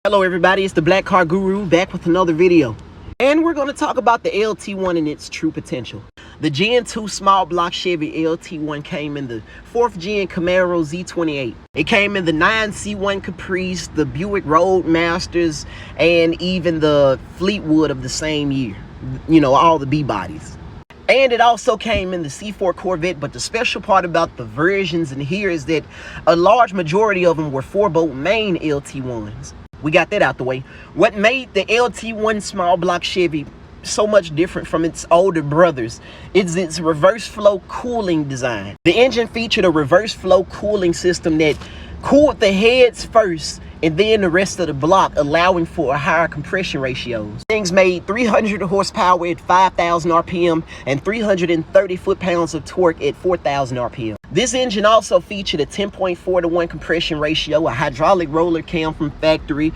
Hello everybody, it's the Black Car Guru back with another video. And we're going to talk about the LT1 and its true potential. The Gen 2 small block Chevy LT1 came in the 4th Gen Camaro Z28. It came in the 9C1 Caprice, the Buick Roadmasters, and even the Fleetwood of the same year. You know, all the B-bodies. And it also came in the C4 Corvette, but the special part about the versions in here is that a large majority of them were 4-bolt main LT1s. We got that out the way. What made the LT1 small block Chevy so much different from its older brothers is its reverse flow cooling design. The engine featured a reverse flow cooling system that cooled the heads first and then the rest of the block, allowing for higher compression ratios. Things made 300 horsepower at 5,000 RPM and 330 foot-pounds of torque at 4,000 RPM. This engine also featured a 10.4-to-1 compression ratio, a hydraulic roller cam from factory,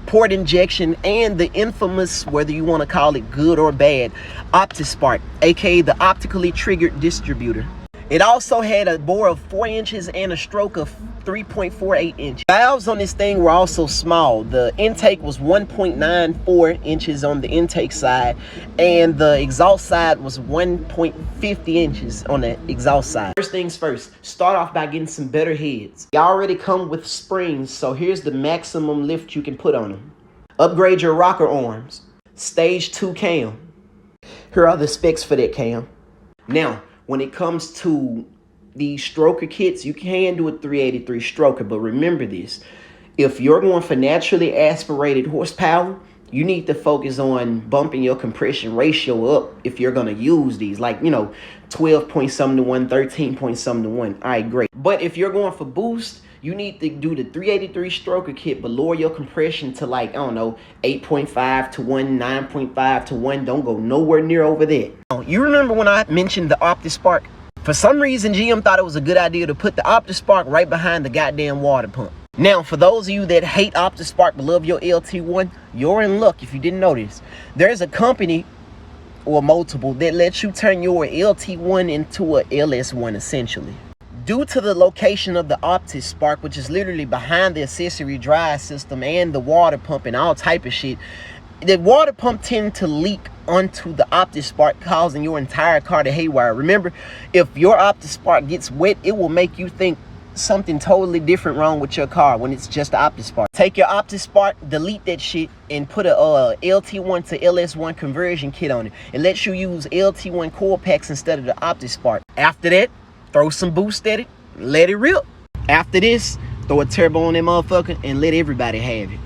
port injection, and the infamous, whether you want to call it good or bad, Optispark, aka the optically triggered distributor. It also had a bore of 4 inches and a stroke of 3.48 inches. Valves on this thing were also small. The intake was 1.94 inches on the intake side, and the exhaust side was 1.50 inches on the exhaust side. First things first, start off by getting some better heads. They already come with springs, so here's the maximum lift you can put on them. Upgrade your rocker arms. Stage 2 cam. Here are the specs for that cam. Now, when it comes to the stroker kits, you can do a 383 stroker, but remember this: if you're going for naturally aspirated horsepower, you need to focus on bumping your compression ratio up if you're going to use these, like, you know, 12 point something to 1, 13 point something to 1. All right, great. But if you're going for boost, you need to do the 383 stroker kit, but lower your compression to, like, I don't know, 8.5 to 1, 9.5 to 1. Don't go nowhere near over there. You remember when I mentioned the Optispark? For some reason, GM thought it was a good idea to put the Optispark right behind the goddamn water pump. Now, for those of you that hate Optispark but love your LT1, you're in luck if you didn't notice. There's a company, or multiple, that lets you turn your LT1 into a LS1 essentially. Due to the location of the Optispark, which is literally behind the accessory drive system and the water pump and all type of shit, the water pump tends to leak onto the Optispark, causing your entire car to haywire. Remember, if your Optispark gets wet, it will make you think something totally different wrong with your car when it's just the Optispark. Take your Optispark, delete that shit, and put a LT1 to LS1 conversion kit on it. It lets you use LT1 coil packs instead of the Optispark. After that, throw some boost at it, let it rip. After this, throw a turbo on that motherfucker and let everybody have it.